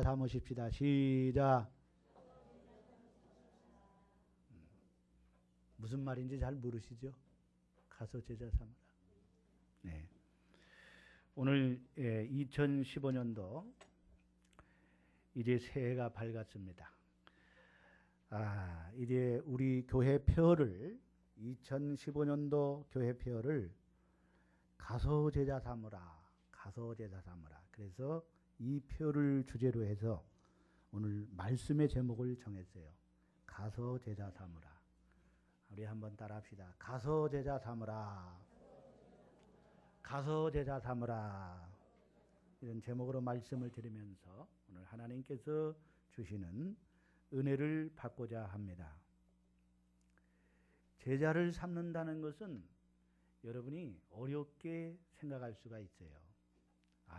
삼으십시다. 시작. 무슨 말인지 잘 모르시죠? 가서 제자 삼으라. 네. 오늘 2015년도 이제 새해가 밝았습니다. 이제 우리 교회 표를 2015년도 교회 표를 가서 제자 삼으라. 가서 제자 삼으라. 그래서 이 표를 주제로 해서 오늘 말씀의 제목을 정했어요. 가서 제자 삼으라. 우리 한번 따라 합시다. 가서 제자 삼으라. 가서 제자 삼으라. 이런 제목으로 말씀을 드리면서 오늘 하나님께서 주시는 은혜를 받고자 합니다. 제자를 삼는다는 것은 여러분이 어렵게 생각할 수가 있어요.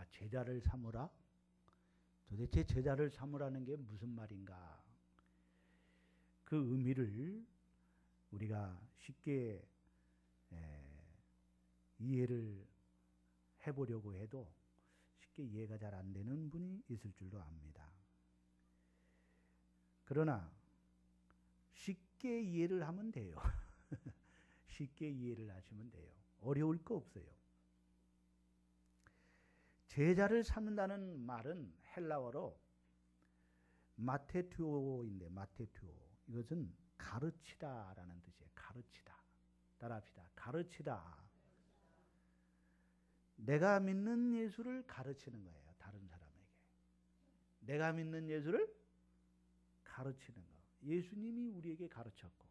제자를 삼으라? 도대체 제자를 삼으라는 게 무슨 말인가? 그 의미를 우리가 쉽게 이해를 해보려고 해도 쉽게 이해가 잘 안 되는 분이 있을 줄도 압니다. 그러나 쉽게 이해를 하면 돼요. 쉽게 이해를 하시면 돼요. 어려울 거 없어요. 제자를 삼는다는 말은 헬라어로 마테투오인데, 마테투오. 이것은 가르치다라는 뜻이에요. 가르치다. 따라합시다. 가르치다. 내가 믿는 예수를 가르치는 거예요. 다른 사람에게. 내가 믿는 예수를 가르치는 거. 예수님이 우리에게 가르쳤고,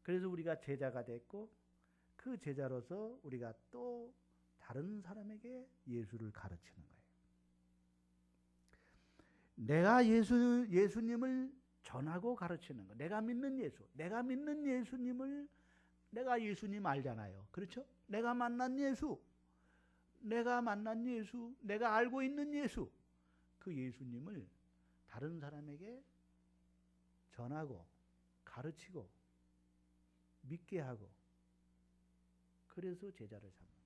그래서 우리가 제자가 됐고, 그 제자로서 우리가 또 다른 사람에게 예수를 가르치는 거예요. 내가 예수님을 전하고 가르치는 거. 내가 믿는 예수. 내가 믿는 예수님을, 내가 예수님 알잖아요. 그렇죠? 내가 만난 예수. 내가 만난 예수. 내가 알고 있는 예수. 그 예수님을 다른 사람에게 전하고 가르치고 믿게 하고, 그래서 제자를 삼는.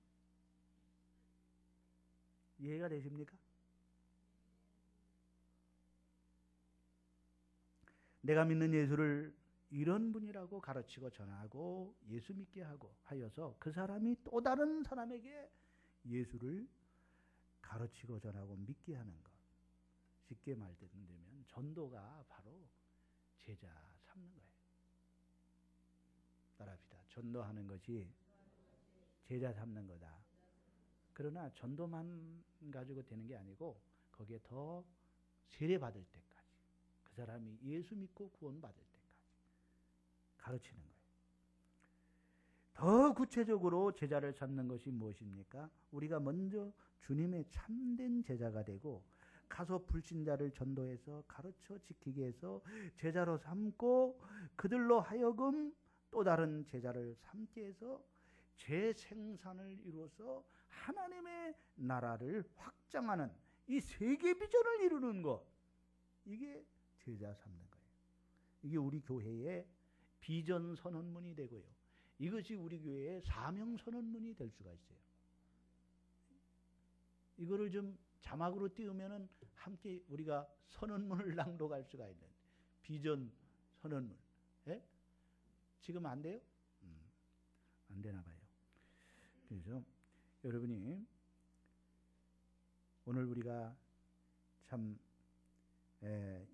이해가 되십니까? 내가 믿는 예수를 이런 분이라고 가르치고 전하고 예수 믿게 하고 하여서 그 사람이 또 다른 사람에게 예수를 가르치고 전하고 믿게 하는 것. 쉽게 말하면 전도가 바로 제자 삼는 거예요. 따라합시다. 전도하는 것이 제자 삼는 거다. 그러나 전도만 가지고 되는 게 아니고 거기에 더 세례받을 때까지, 그 사람이 예수 믿고 구원받을 때까지 가르치는 거예요. 더 구체적으로 제자를 삼는 것이 무엇입니까? 우리가 먼저 주님의 참된 제자가 되고 가서 불신자를 전도해서 가르쳐 지키게 해서 제자로 삼고, 그들로 하여금 또 다른 제자를 삼게 해서 재생산을 이루어서 하나님의 나라를 확장하는 이 세계 비전을 이루는 것, 이게 제자 삼는 거예요. 이게 우리 교회의 비전 선언문이 되고요, 이것이 우리 교회의 사명 선언문이 될 수가 있어요. 이거를 좀 자막으로 띄우면은 함께 우리가 선언문을 낭독할 수가 있는 비전 선언문. 예? 지금 안 돼요? 안 되나 봐요. 그래서 여러분이 오늘 우리가 참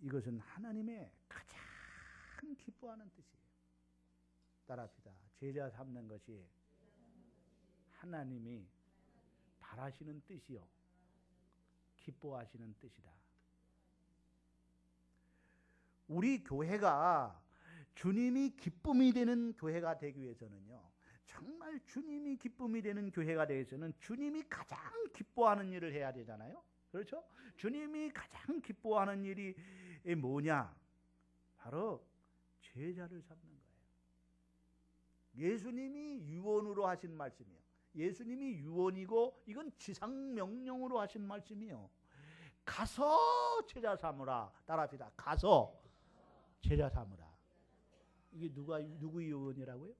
이것은 하나님의 가장 기뻐하는 뜻이에요. 따라합시다. 제자 삼는 것이 하나님이 바라시는 뜻이요, 기뻐하시는 뜻이다. 우리 교회가 주님이 기쁨이 되는 교회가 되기 위해서는요, 정말 주님이 기쁨이 되는 교회가 되기 위해서는 주님이 가장 기뻐하는 일을 해야 되잖아요. 그렇죠? 주님이 가장 기뻐하는 일이 뭐냐? 바로 제자를 삼는 거예요. 예수님이 유언으로 하신 말씀이에요. 예수님이 유언이고 이건 지상명령으로 하신 말씀이에요. 가서 제자 삼으라. 따라합시다. 가서 제자 삼으라. 이게 누구 유언이라고요?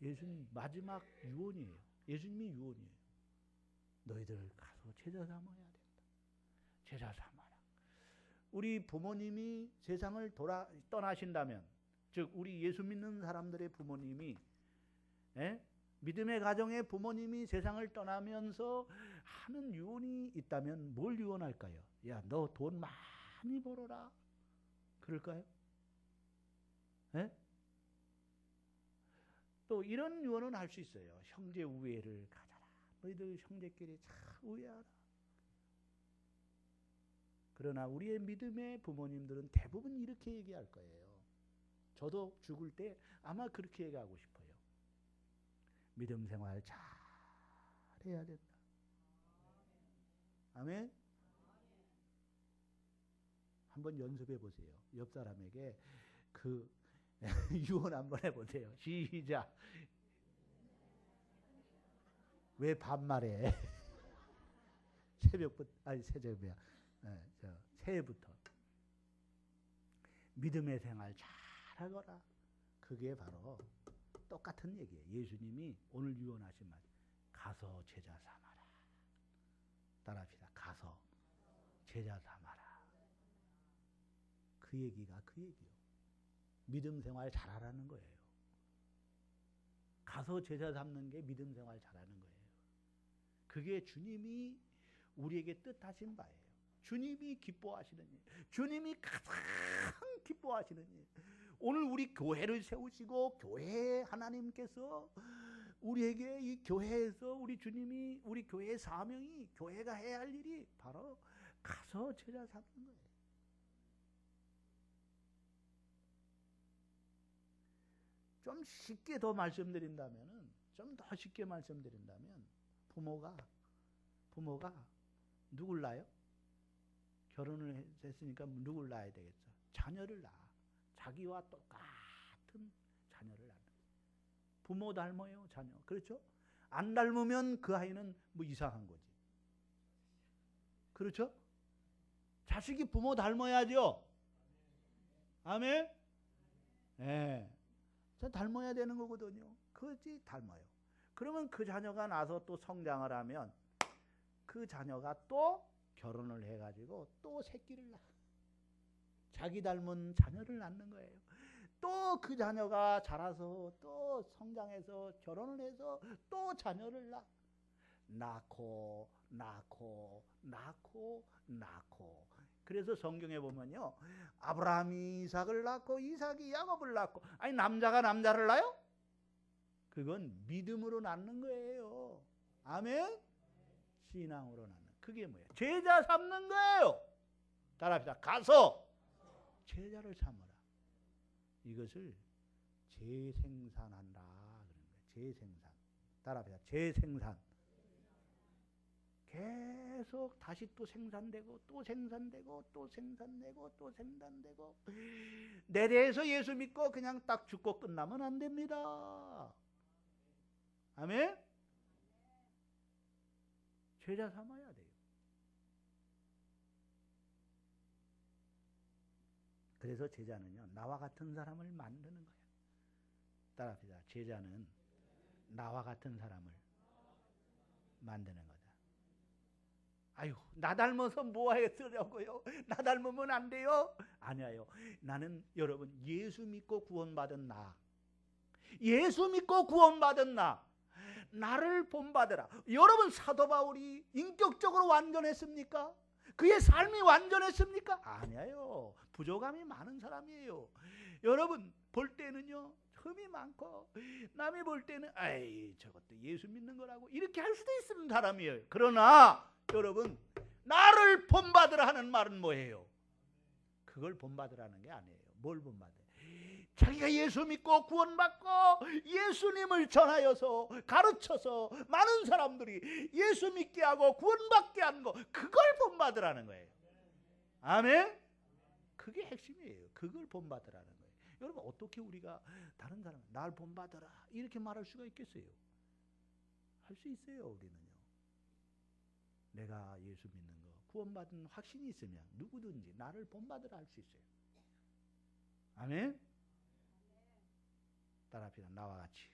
예수님 마지막 유언이에요. 예수님이 유언이에요. 너희들 가서 제자 삼아야 된다. 제자 삼아. 우리 부모님이 세상을 떠나신다면, 즉 우리 예수 믿는 사람들의 부모님이, 믿음의 가정의 부모님이 세상을 떠나면서 하는 유언이 있다면 뭘 유언할까요? 야, 너 돈 많이 벌어라. 그럴까요? 또 이런 유언은 할 수 있어요. 형제 우애를 가져라. 너희들 형제끼리 참 우애하라. 그러나 우리의 믿음의 부모님들은 대부분 이렇게 얘기할 거예요. 저도 죽을 때 아마 그렇게 얘기하고 싶어요. 믿음 생활 잘 해야 된다. 아멘? 한번 연습해 보세요. 옆 사람에게 그 유언 한번 해보세요. 시작. 왜 반말해? 새벽부터, 아니 새벽이야. 새해부터 믿음의 생활 잘하거라. 그게 바로 똑같은 얘기예요. 예수님이 오늘 유언하신 말. 가서 제자 삼아라. 따라합시다. 가서 제자 삼아라. 그 얘기가 그 얘기요. 믿음 생활 잘하라는 거예요. 가서 제자 삼는 게 믿음 생활 잘하는 거예요. 그게 주님이 우리에게 뜻하신 바예요. 주님이 기뻐하시는 일, 주님이 가장 기뻐하시는 일. 오늘 우리 교회를 세우시고 교회 하나님께서 우리에게 이 교회에서 우리 주님이 우리 교회의 사명이 교회가 해야 할 일이 바로 가서 제자 삼는 거예요. 좀 쉽게 더 말씀드린다면은, 좀 더 쉽게 말씀드린다면, 부모가 누굴 낳아요? 결혼을 했으니까 누굴 낳아야 되겠어? 자녀를 낳아. 자기와 똑같은 자녀를 낳는 거예요. 부모 닮아요, 자녀. 그렇죠? 안 닮으면 그 아이는 뭐 이상한 거지. 그렇죠? 자식이 부모 닮아야죠. 아멘? 네. 닮아야 되는 거거든요. 그지 닮아요. 그러면 그 자녀가 나서 또 성장을 하면 그 자녀가 또 결혼을 해가지고 또 새끼를 낳아. 자기 닮은 자녀를 낳는 거예요. 또 그 자녀가 자라서 또 성장해서 결혼을 해서 또 자녀를 낳고. 그래서 성경에 보면요, 아브라함이 이삭을 낳고 이삭이 야곱을 낳고. 아니, 남자가 남자를 낳아요? 그건 믿음으로 낳는 거예요. 아멘? 신앙으로 낳는. 그게 뭐예요? 제자 삼는 거예요. 따라합시다. 가서 제자를 삼으라. 이것을 재생산한다. 재생산. 따라합시다. 재생산. 계속 다시 또 생산되고 또 생산되고 또 생산되고 또 생산되고. 내 대해서 예수 믿고 그냥 딱 죽고 끝나면 안 됩니다. 아멘? 제자 삼아야 돼요. 그래서 제자는요, 나와 같은 사람을 만드는 거예요. 따라합시다. 제자는 나와 같은 사람을 만드는 거다. 아유, 나 닮아서 뭐 하겠으려고요? 나 닮으면 안 돼요? 아니에요. 나는 여러분 예수 믿고 구원받은 나, 예수 믿고 구원받은 나를 본받으라. 여러분 사도 바울이 인격적으로 완전했습니까? 그의 삶이 완전했습니까? 아니에요. 부족함이 많은 사람이에요. 여러분 볼 때는요, 흠이 많고 남이 볼 때는 아이 저것도 예수 믿는 거라고 이렇게 할 수도 있는 사람이에요. 그러나 여러분, 나를 본받으라 하는 말은 뭐예요? 그걸 본받으라는 게 아니에요. 뭘 본받아요? 자기가 예수 믿고 구원받고 예수님을 전하여서 가르쳐서 많은 사람들이 예수 믿게 하고 구원받게 하는 거, 그걸 본받으라는 거예요. 아멘? 그게 핵심이에요. 그걸 본받으라는 거예요. 여러분 어떻게 우리가 다른 사람 날 본받으라 이렇게 말할 수가 있겠어요? 할 수 있어요. 우리는요. 내가 예수 믿는 거 구원받은 확신이 있으면 누구든지 나를 본받으라 할 수 있어요. 아멘? 따라합시다. 나와 같이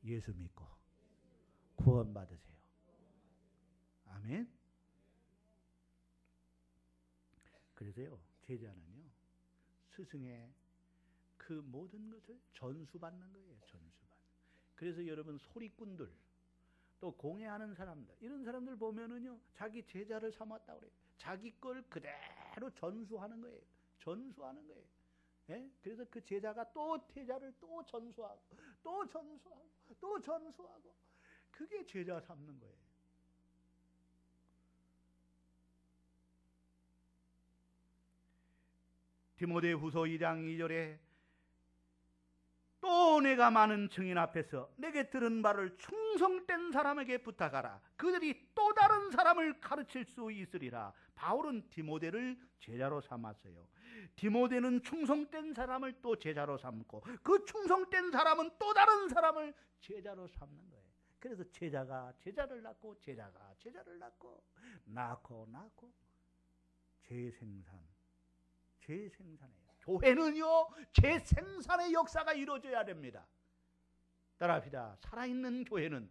예수 믿고 구원받으세요. 아멘? 그래서요, 제자는요, 스승의 그 모든 것을 전수받는 거예요. 전수받는. 그래서 여러분 소리꾼들, 또 공예하는 사람들, 이런 사람들 보면은요, 자기 제자를 삼았다고 그래요. 자기 걸 그대로 전수하는 거예요. 전수하는 거예요. 예? 그래서 그 제자가 또 제자를 또 전수하고, 또 전수하고, 또 전수하고, 그게 제자 삼는 거예요. 디모데후서 2장 2절에 또 내가 많은 증인 앞에서 내게 들은 바를 충성된 사람에게 부탁하라. 그들이 또 다른 사람을 가르칠 수 있으리라. 바울은 디모데를 제자로 삼았어요. 디모데는 충성된 사람을 또 제자로 삼고, 그 충성된 사람은 또 다른 사람을 제자로 삼는 거예요. 그래서 제자가 제자를 낳고, 제자가 제자를 낳고, 낳고 재생산해요. 교회는요, 재생산의 역사가 이루어져야 됩니다. 따라합시다. 살아있는 교회는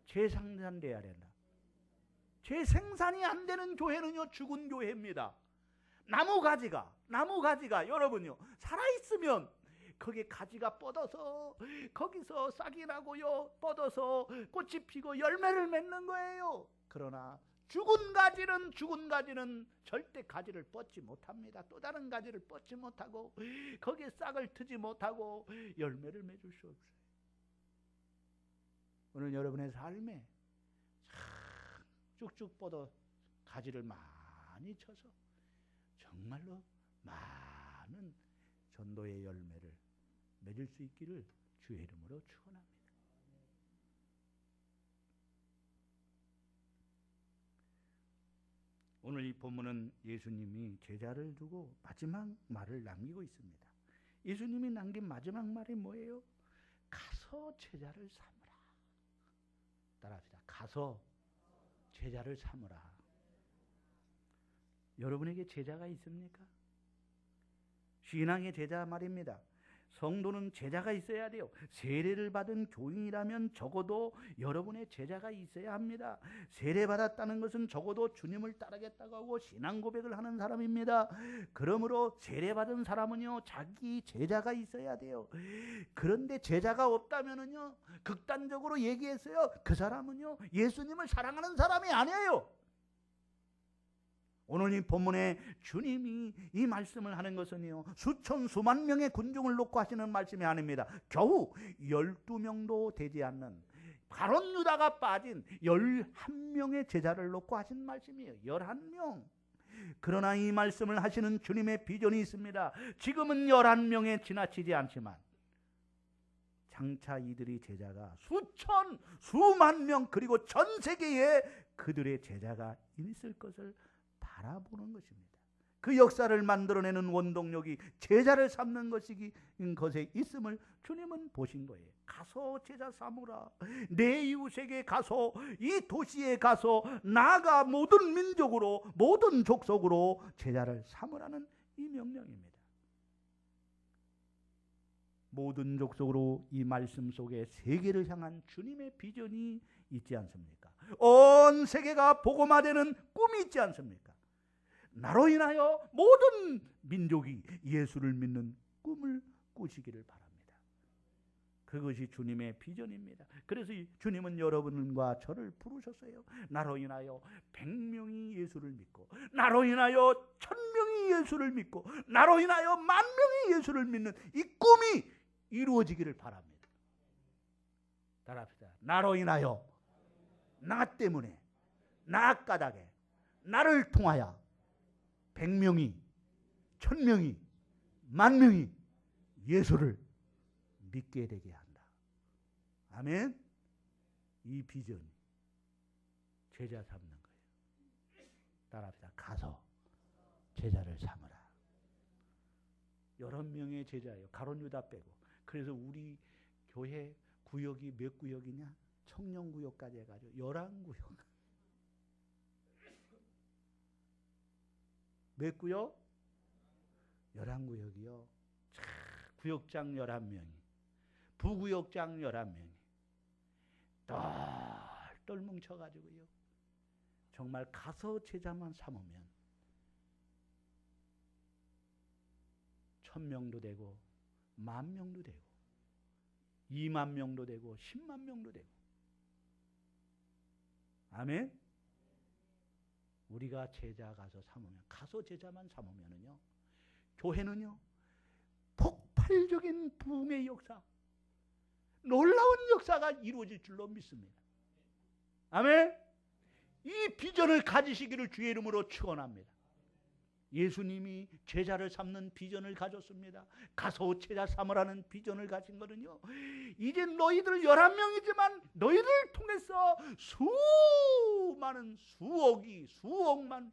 재생산돼야 된다. 재생산이 안 되는 교회는요, 죽은 교회입니다. 나무가지가 여러분요, 살아있으면 거기에 가지가 뻗어서 거기서 싹이 나고요, 뻗어서 꽃이 피고 열매를 맺는 거예요. 그러나 죽은 가지는 절대 가지를 뻗지 못합니다. 또 다른 가지를 뻗지 못하고 거기에 싹을 트지 못하고 열매를 맺을 수 없어요. 오늘 여러분의 삶에 쭉쭉 뻗어 가지를 많이 쳐서 정말로 많은 전도의 열매를 맺을 수 있기를 주의 이름으로 축원합니다. 오늘 이 본문은 예수님이 제자를 두고 마지막 말을 남기고 있습니다. 예수님이 남긴 마지막 말이 뭐예요? 가서 제자를 삼으라. 따라합시다. 가서 제자를 삼으라. 여러분에게 제자가 있습니까? 신앙의 제자 말입니다. 성도는 제자가 있어야 돼요. 세례를 받은 교인이라면 적어도 여러분의 제자가 있어야 합니다. 세례받았다는 것은 적어도 주님을 따르겠다고 하고 신앙 고백을 하는 사람입니다. 그러므로 세례받은 사람은요, 자기 제자가 있어야 돼요. 그런데 제자가 없다면은요, 극단적으로 얘기했어요. 그 사람은요, 예수님을 사랑하는 사람이 아니에요. 오늘 이 본문에 주님이 이 말씀을 하는 것은요, 수천 수만 명의 군중을 놓고 하시는 말씀이 아닙니다. 겨우 12명도 되지 않는 가룟 유다가 빠진 11명의 제자를 놓고 하신 말씀이에요. 11명. 그러나 이 말씀을 하시는 주님의 비전이 있습니다. 지금은 11명에 지나치지 않지만 장차 이들이 제자가 수천 수만 명, 그리고 전 세계에 그들의 제자가 있을 것을 바라보는 것입니다. 그 역사를 만들어내는 원동력이 제자를 삼는 것에 있음을 주님은 보신 거예요. 가서 제자 삼으라. 내 이웃에게 가서, 이 도시에 가서 나아가 모든 민족으로, 모든 족속으로 제자를 삼으라는 이 명령입니다. 모든 족속으로, 이 말씀 속에 세계를 향한 주님의 비전이 있지 않습니까? 온 세계가 복음화되는 꿈이 있지 않습니까? 나로 인하여 모든 민족이 예수를 믿는 꿈을 꾸시기를 바랍니다. 그것이 주님의 비전입니다. 그래서 주님은 여러분과 저를 부르셨어요. 나로 인하여 100명이 예수를 믿고, 나로 인하여 1000명이 예수를 믿고, 나로 인하여 10,000명이 예수를 믿는 이 꿈이 이루어지기를 바랍니다. 따라합시다. 나로 인하여, 나 때문에, 나 까닭에, 나를 통하여 100명이, 1000명이, 10,000명이 예수를 믿게 되게 한다. 아멘. 이 비전이 제자 삼는 거예요. 따라합시다. 가서 제자를 삼으라. 11명의 제자예요. 가룟 유다 빼고. 그래서 우리 교회 구역이 몇 구역이냐? 청년구역까지 해가지고 11구역. 몇 구역? 11구역이요. 구역장 11명이, 부구역장 11명이 똘똘 뭉쳐가지고요, 정말 가서 제자만 삼으면 1000명도 되고 10,000명도 되고 20,000명도 되고 100,000명도 되고. 아멘. 우리가 제자 가서 삼으면, 가서 제자만 삼으면은요, 교회는요 폭발적인 부흥의 역사, 놀라운 역사가 이루어질 줄로 믿습니다. 아멘. 이 비전을 가지시기를 주의 이름으로 축원합니다. 예수님이 제자를 삼는 비전을 가졌습니다. 가서 제자 삼으라는 비전을 가진 거는요, 이제 너희들 11명이지만 너희들을 통해서 수많은 수억만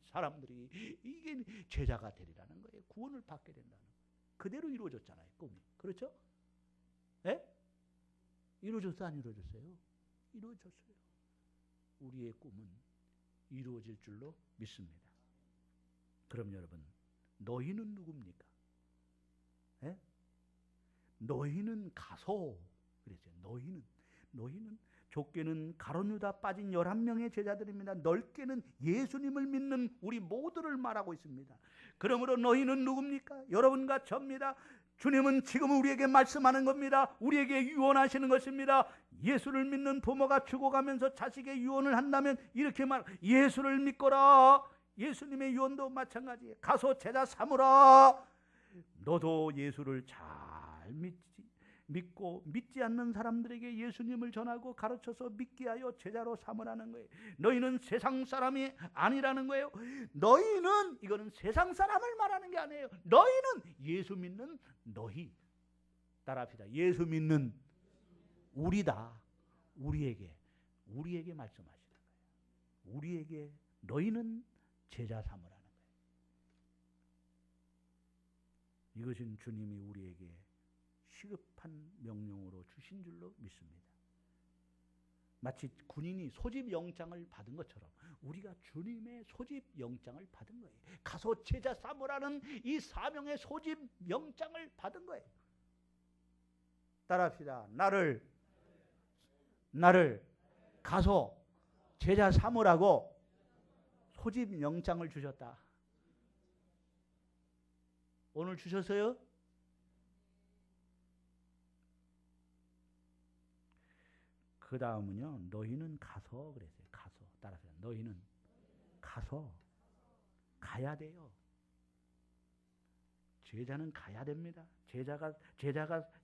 사람들이 이게 제자가 되리라는 거예요. 구원을 받게 된다는 거예요. 그대로 이루어졌잖아요, 꿈이. 그렇죠? 예? 이루어졌어, 안 이루어졌어요? 이루어졌어요. 우리의 꿈은 이루어질 줄로 믿습니다. 그럼 여러분, 너희는 누굽니까? 예? 너희는 가서, 그랬어요. 너희는 좁게는 가룟 유다 빠진 11명의 제자들입니다. 넓게는 예수님을 믿는 우리 모두를 말하고 있습니다. 그러므로 너희는 누굽니까? 여러분과 저입니다. 주님은 지금 우리에게 말씀하는 겁니다. 우리에게 유언하시는 것입니다. 예수를 믿는 부모가 죽어가면서 자식의 유언을 한다면 이렇게 예수를 믿거라. 예수님의 유언도 마찬가지예요. 가서 제자 삼으라. 너도 예수를 잘 믿고 믿지 않는 사람들에게 예수님을 전하고 가르쳐서 믿게 하여 제자로 삼으라는 거예요. 너희는 세상 사람이 아니라는 거예요. 너희는, 이거는 세상 사람을 말하는 게 아니에요. 너희는 예수 믿는 너희. 따라합시다. 예수 믿는 우리다. 우리에게 말씀하시는 거예요. 우리에게 너희는 제자 삼으라는 거예요. 이것은 주님이 우리에게 시급한 명령으로 주신 줄로 믿습니다. 마치 군인이 소집 영장을 받은 것처럼 우리가 주님의 소집 영장을 받은 거예요. 가서 제자 삼으라는 이 사명의 소집 영장을 받은 거예요. 따라합시다. 나를 가서 제자 삼으라고 소집 영장을 주셨다. 오늘 주셨어요? 그 다음은요, 너희는 가서 그랬어요. 가서. 따라서 너희는 가서 가야 돼요. 제자는 가야 됩니다.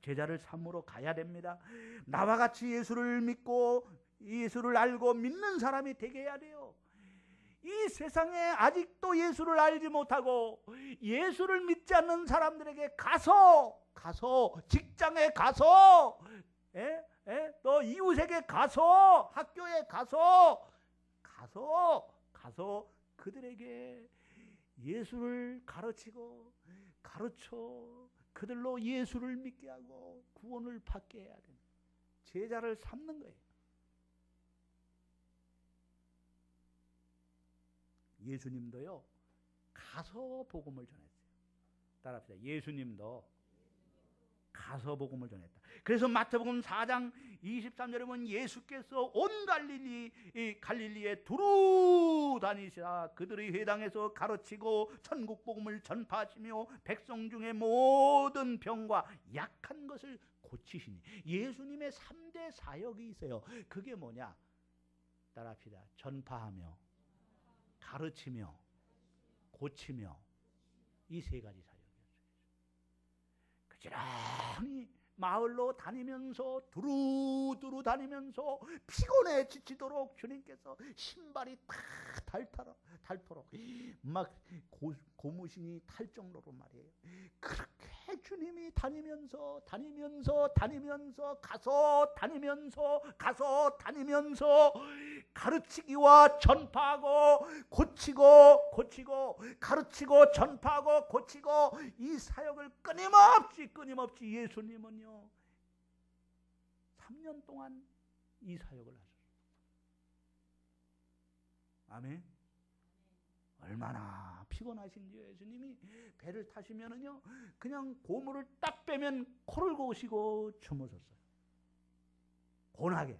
제자를 삼으러 가야 됩니다. 나와 같이 예수를 믿고 예수를 알고 믿는 사람이 되게 해야 돼요. 이 세상에 아직도 예수를 알지 못하고 예수를 믿지 않는 사람들에게 가서 직장에 가서 또 이웃에게 가서 학교에 가서 그들에게 예수를 가르쳐 그들로 예수를 믿게 하고 구원을 받게 해야 되는 제자를 삼는 거예요. 예수님도요 가서 복음을 전했어요. 따라합시다. 예수님도 가서 복음을 전했다. 그래서 마태복음 4장 23절에 보면 예수께서 온 갈릴리에 두루 다니시라 그들의 회당에서 가르치고 천국 복음을 전파하시며 백성 중에 모든 병과 약한 것을 고치시니. 예수님의 3대 사역이 있어요. 그게 뭐냐? 따라합시다. 전파하며 가르치며 고치며 이 세 가지 사역이었어요. 그지런히 마을로 다니면서 두루두루 다니면서 피곤해 지치도록 주님께서 신발이 다 닳도록 막 고무신이 탈 정도로 말이에요. 그렇게 주님이 다니면서 가서 다니면서 가르치기와 전파하고 고치고 가르치고 전파하고 고치고 이 사역을 끊임없이 예수님은요 3년 동안 이 사역을 하셨어요. 아멘. 얼마나 피곤하신지요. 예수님이 배를 타시면은요 그냥 고무를 딱 빼면 코를 고시고 주무셨어요. 고나게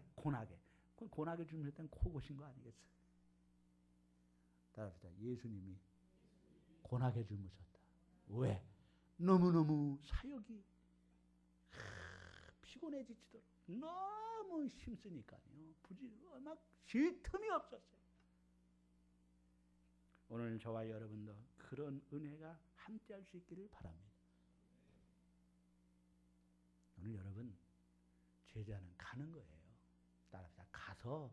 주무셨다는 코 고신 거 아니겠어요? 따라합시다. 예수님이 고나게 주무셨다. 왜? 너무너무 사역이 피곤해 지치도록 너무 힘쓰니까요. 막 쉴 틈이 없었어요. 오늘 저와 여러분도 그런 은혜가 함께 할 수 있기를 바랍니다. 오늘 여러분, 제자는 가는 거예요. 따라서 가서,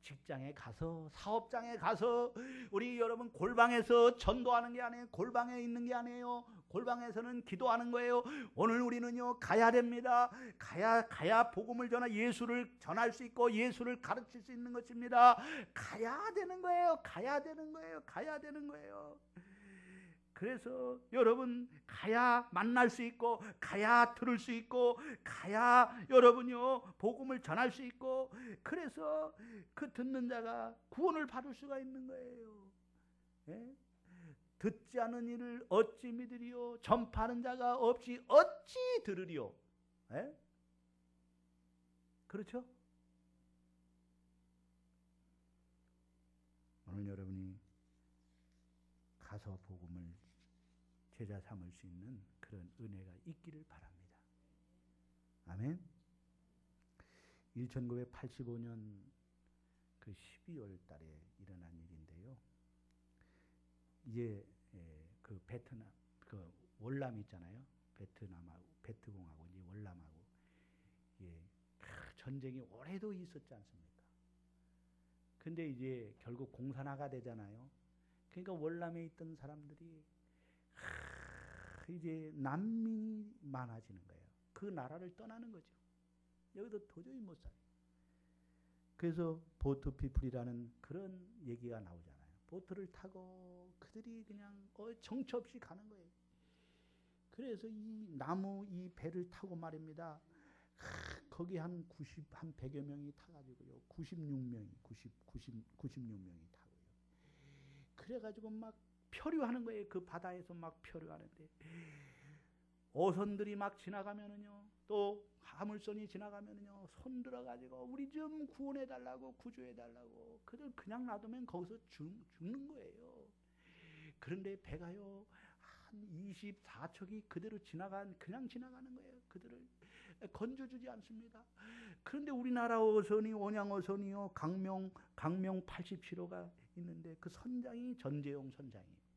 직장에 가서, 사업장에 가서, 우리 여러분 골방에서 전도하는 게 아니에요. 골방에 있는 게 아니에요. 골방에서는 기도하는 거예요. 오늘 우리는요, 가야 됩니다. 가야 복음을 예수를 전할 수 있고 예수를 가르칠 수 있는 것입니다. 가야 되는 거예요. 가야 되는 거예요. 가야 되는 거예요. 그래서 여러분, 가야 만날 수 있고, 가야 들을 수 있고, 가야 여러분요 복음을 전할 수 있고, 그래서 그 듣는 자가 구원을 받을 수가 있는 거예요. 예? 듣지 않은 이를 어찌 믿으리요? 전파하는 자가 없이 어찌 들으리요? 예? 그렇죠? 오늘 여러분이 가서 복음을 제자 삼을 수 있는 그런 은혜가 있기를 바랍니다. 아멘. 1985년 그 12월 달에 일어난 일인데요. 이제 그 베트남, 그 월남 있잖아요. 베트남하고 베트공하고 이제 월남하고 전쟁이 올해도 있었지 않습니까? 근데 이제 결국 공산화가 되잖아요. 그러니까 월남에 있던 사람들이 이제 난민이 많아지는 거예요. 그 나라를 떠나는 거죠. 여기도 도저히 못 살아요. 그래서 보트 피플이라는 그런 얘기가 나오잖아요. 보트를 타고 그들이 그냥 정처 없이 가는 거예요. 그래서 이 나무 이 배를 타고 말입니다. 거기 한 100여 명이 타가지고요. 96명이 타고요. 그래가지고 막 표류하는 거예요. 그 바다에서 막 표류하는데, 어선들이 막 지나가면은요, 또 화물선이 지나가면은요, 손 들어가지고 우리 좀 구원해달라고, 구조해달라고. 그들 그냥 놔두면 거기서 죽는 거예요. 그런데 배가요, 한 24척이 그대로 그냥 지나가는 거예요. 그들을 건져주지 않습니다. 그런데 우리나라 어선이, 원양어선이요, 강명 87호가 있는데 그 선장이 전재용 선장이에요.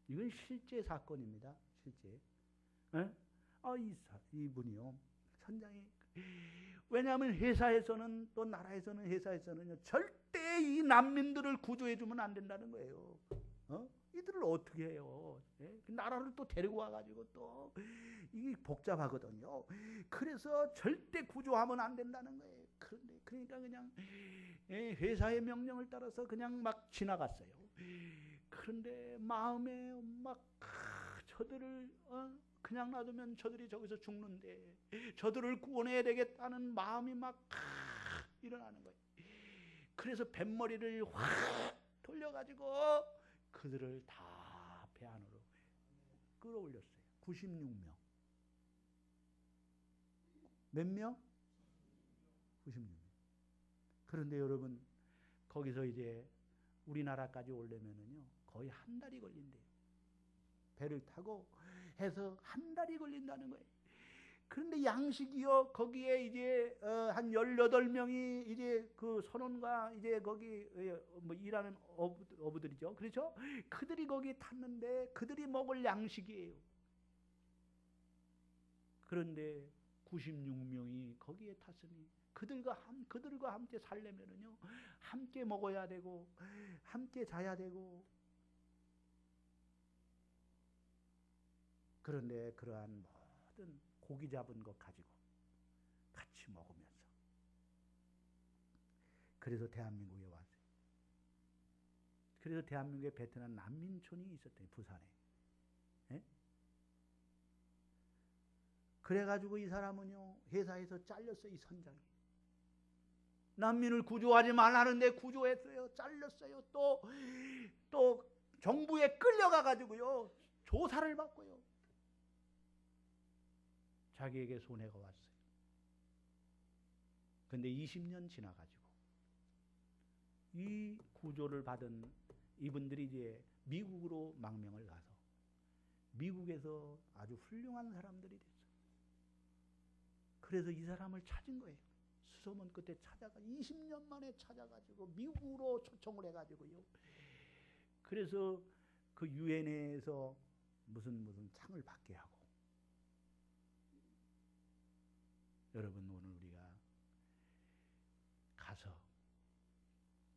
이건 실제 사건입니다. 실제. 이분이요, 선장이. 왜냐하면 회사에서는, 또 나라에서는, 회사에서는요, 절대 이 난민들을 구조해주면 안 된다는 거예요. 이들을 어떻게 해요? 예? 나라를 또 데리고 와가지고 또 이게 복잡하거든요. 그래서 절대 구조하면 안 된다는 거예요. 그러니까 그냥 회사의 명령을 따라서 그냥 막 지나갔어요. 그런데 마음에 막 저들을 그냥 놔두면 저들이 저기서 죽는데 저들을 구원해야 되겠다는 마음이 막 일어나는 거예요. 그래서 뱃머리를 확 돌려가지고 그들을 다 배 안으로 끌어올렸어요. 96명. 몇 명? 96명. 그런데 여러분, 거기서 이제 우리나라까지 오려면은요, 거의 한 달이 걸린대요. 배를 타고 해서 한 달이 걸린다는 거예요. 그런데 양식이요, 거기에 이제 한 18명이 이제 그 선원과 이제 거기 뭐 일하는 어부들이죠. 그렇죠? 그들이 거기 탔는데 그들이 먹을 양식이에요. 그런데 96명이 거기에 탔으니 그들과 함께 살려면은요, 함께 먹어야 되고 함께 자야 되고. 그런데 그러한 모든 고기 잡은 것 가지고 같이 먹으면서, 그래서 대한민국에 왔어요. 그래서 대한민국에 베트남 난민촌이 있었대요. 부산에. 예? 그래가지고 이 사람은요, 회사에서 잘렸어요. 이 선장이. 난민을 구조하지 말라는데 구조했어요. 잘렸어요. 또 정부에 끌려가가지고요, 조사를 받고요. 자기에게 손해가 왔어요. 근데 20년 지나가지고 이 구조를 받은 이분들이 이제 미국으로 망명을 가서 미국에서 아주 훌륭한 사람들이 됐어요. 그래서 이 사람을 찾은 거예요. 수소문 끝에 찾아가 20년 만에 찾아가지고 미국으로 초청을 해가지고요. 그래서 그 유엔에서 무슨 상을 받게 하고. 여러분, 오늘 우리가 가서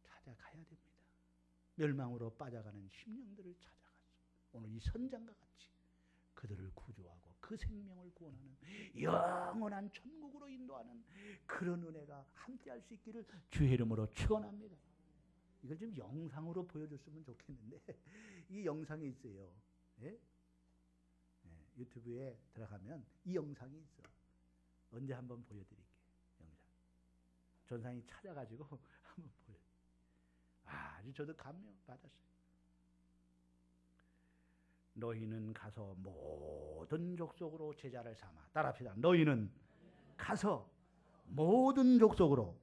찾아가야 됩니다. 멸망으로 빠져가는 심령들을 찾아가서 오늘 이 선장과 같이 그들을 구조하고 그 생명을 구원하는 영원한 천국으로 인도하는 그런 은혜가 함께할 수 있기를 주의 이름으로 축원합니다. 이걸 좀 영상으로 보여줬으면 좋겠는데 이 영상이 있어요. 예? 예, 유튜브에 들어가면 이 영상이 있어. 언제 한번 보여드릴게요. 영상. 전상이 찾아가지고 한번 보여. 아주 저도 감명 받았어요. 너희는 가서 모든 족속으로 제자를 삼아. 따라합시다. 너희는 가서 모든 족속으로.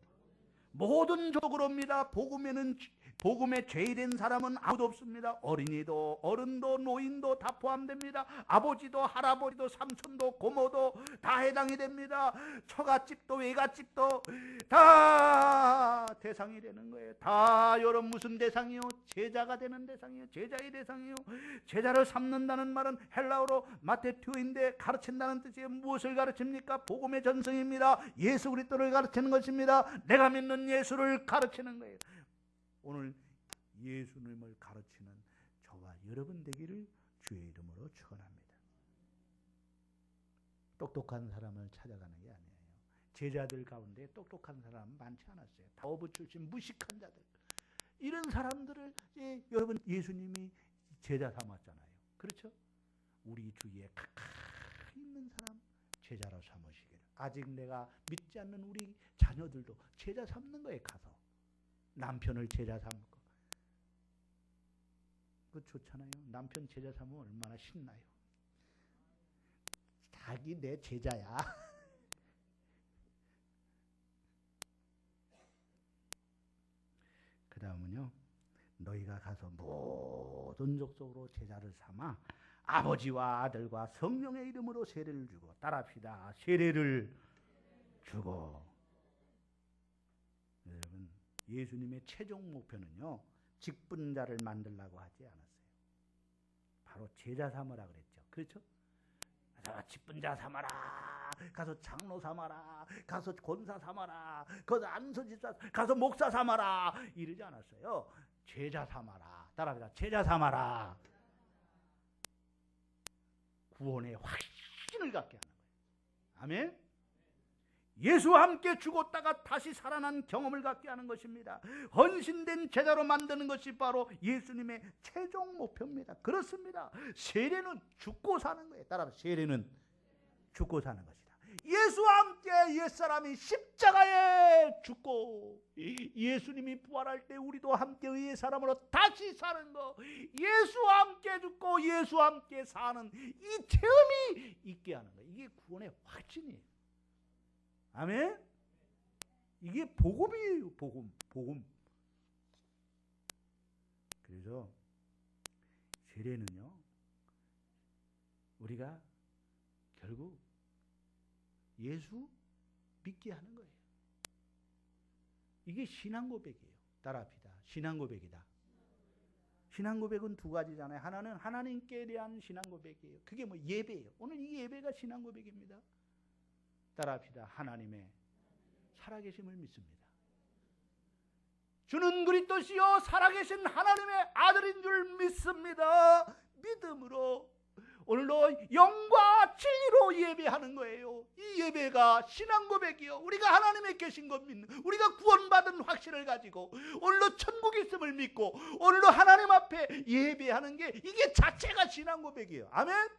모든 족속으로입니다. 복음에 죄인된 사람은 아무도 없습니다. 어린이도 어른도 노인도 다 포함됩니다. 아버지도 할아버지도 삼촌도 고모도 다 해당이 됩니다. 처갓집도 외갓집도 다 대상이 되는 거예요. 다 여러분 무슨 대상이요? 제자가 되는 대상이요. 제자의 대상이요. 제자를 삼는다는 말은 헬라어로 마테튜인데 가르친다는 뜻이에요. 무엇을 가르칩니까? 복음의 전승입니다. 예수 그리스도를 가르치는 것입니다. 내가 믿는 예수를 가르치는 거예요. 오늘 예수님을 가르치는 저와 여러분 되기를 주의 이름으로 축원합니다. 똑똑한 사람을 찾아가는 게 아니에요. 제자들 가운데 똑똑한 사람 많지 않았어요. 다 어부 출신 무식한 자들. 이런 사람들을 여러분 예수님이 제자 삼았잖아요. 그렇죠? 우리 주위에 가까이 있는 사람 제자로 삼으시기를. 아직 내가 믿지 않는 우리 자녀들도 제자 삼는 거에 가서 남편을 제자 삼고. 그거 좋잖아요. 남편 제자 삼으면 얼마나 신나요. 자기 내 제자야. 그 다음은요. 너희가 가서 모든 족속으로 제자를 삼아 아버지와 아들과 성령의 이름으로 세례를 주고. 따라합시다. 세례를 주고. 여러분, 예수님의 최종 목표는요, 직분자를 만들려고 하지 않았어요. 바로 제자 삼으라 그랬죠. 그렇죠? 가서 직분자 삼아라. 가서 장로 삼아라. 가서 권사 삼아라. 가서 안수집사, 가서 목사 삼아라. 이러지 않았어요. 제자 삼아라. 따라합니다. 제자 삼아라. 구원의 확신을 갖게 하는 거예요. 아멘. 예수와 함께 죽었다가 다시 살아난 경험을 갖게 하는 것입니다. 헌신된 제자로 만드는 것이 바로 예수님의 최종 목표입니다. 그렇습니다. 세례는 죽고 사는 거예요. 따라서 세례는 죽고 사는 것이다. 예수와 함께 옛사람이 십자가에 죽고 예수님이 부활할 때 우리도 함께 옛사람으로 다시 사는 거, 예수와 함께 죽고 예수와 함께 사는 이 체험이 있게 하는 거예요. 이게 구원의 확신이에요. 아멘? 이게 복음이에요. 복음. 그래서 세례는요, 우리가 결국 예수 믿게 하는 거예요. 이게 신앙 고백이에요. 따라합시다. 신앙 고백이다. 신앙 고백은 두 가지잖아요. 하나는 하나님께 대한 신앙 고백이에요. 그게 뭐 예배예요. 오늘 이 예배가 신앙 고백입니다. 따라합시다. 하나님의 살아계심을 믿습니다. 주는 그리스도시요 살아계신 하나님의 아들인 줄 믿습니다. 믿음으로 오늘도 영과 진리로 예배하는 거예요. 이 예배가 신앙 고백이요. 우리가 하나님에 계신 것 믿는, 우리가 구원받은 확신을 가지고 오늘도 천국에 있음을 믿고 오늘도 하나님 앞에 예배하는 게 이게 자체가 신앙 고백이에요. 아멘?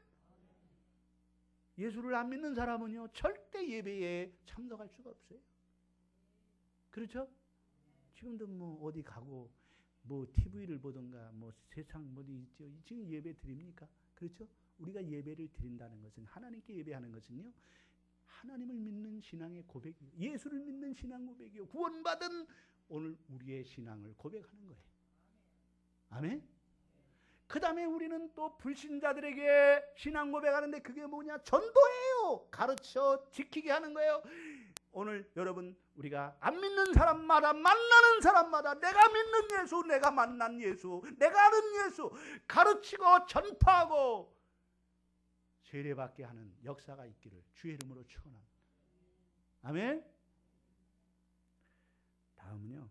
예수를 안 믿는 사람은요 절대 예배에 참석할 수가 없어요. 그렇죠? 지금도 뭐 어디 가고 뭐 TV를 보든가 뭐 세상 어디 있죠. 지금 예배 드립니까? 그렇죠? 우리가 예배를 드린다는 것은, 하나님께 예배하는 것은요, 하나님을 믿는 신앙의 고백이에요. 예수를 믿는 신앙 고백이요. 구원받은 오늘 우리의 신앙을 고백하는 거예요. 아멘? 그 다음에 우리는 또 불신자들에게 신앙 고백하는데 그게 뭐냐? 전도예요. 가르쳐 지키게 하는 거예요. 오늘 여러분 우리가 안 믿는 사람마다 만나는 사람마다 내가 믿는 예수, 내가 만난 예수, 내가 아는 예수 가르치고 전파하고 세례받게 하는 역사가 있기를 주의 이름으로 축원합니다. 아멘. 다음은요.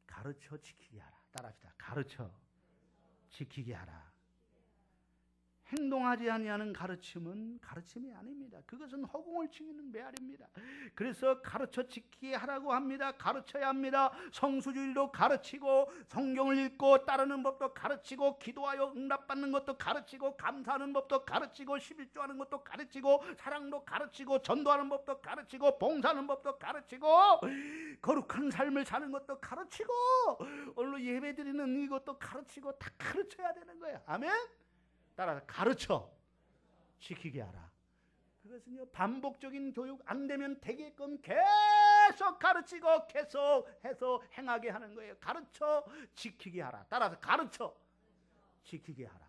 가르쳐 지키게 하라. 따라합시다. 가르쳐 지키게 하라. 행동하지 아니하는 가르침은 가르침이 아닙니다. 그것은 허공을 치는 메아리입니다. 그래서 가르쳐 지키게 하라고 합니다. 가르쳐야 합니다. 성수주일도 가르치고 성경을 읽고 따르는 법도 가르치고 기도하여 응답받는 것도 가르치고 감사하는 법도 가르치고 11조하는 것도 가르치고 사랑도 가르치고 전도하는 법도 가르치고 봉사하는 법도 가르치고 거룩한 삶을 사는 것도 가르치고 오늘 예배드리는 이것도 가르치고 다 가르쳐야 되는 거예요. 아멘. 따라서 가르쳐 지키게 하라. 그것은요 반복적인 교육 안 되면 되게끔 계속 가르치고 계속해서 행하게 하는 거예요. 가르쳐 지키게 하라. 따라서 가르쳐 지키게 하라.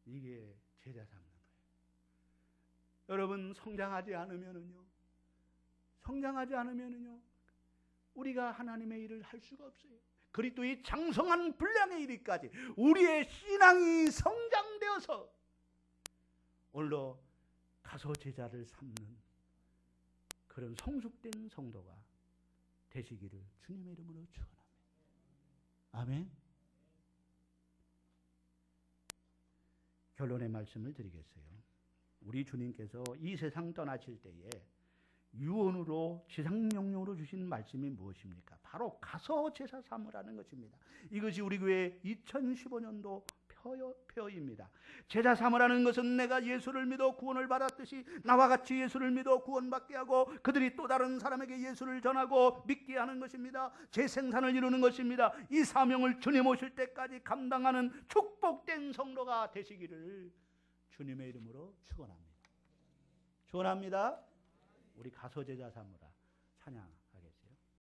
이게 제자 삼는 거예요. 여러분 성장하지 않으면은요 우리가 하나님의 일을 할 수가 없어요. 그리스도의 장성한 분량에 이르기까지 우리의 신앙이 성장되어서 오늘로 가서 제자를 삼는 그런 성숙된 성도가 되시기를 주님의 이름으로 축원합니다. 아멘. 결론의 말씀을 드리겠어요. 우리 주님께서 이 세상 떠나실 때에 유언으로 지상명령으로 주신 말씀이 무엇입니까? 바로 가서 제사 삼으라는 것입니다. 이것이 우리 교회 2015년도 표어입니다. 제자 삼으라는 것은 내가 예수를 믿어 구원을 받았듯이 나와 같이 예수를 믿어 구원받게 하고 그들이 또 다른 사람에게 예수를 전하고 믿게 하는 것입니다. 재생산을 이루는 것입니다. 이 사명을 주님 오실 때까지 감당하는 축복된 성도가 되시기를 주님의 이름으로 축원합니다. 축원합니다. 우리 가서 제자 삼으라 찬양.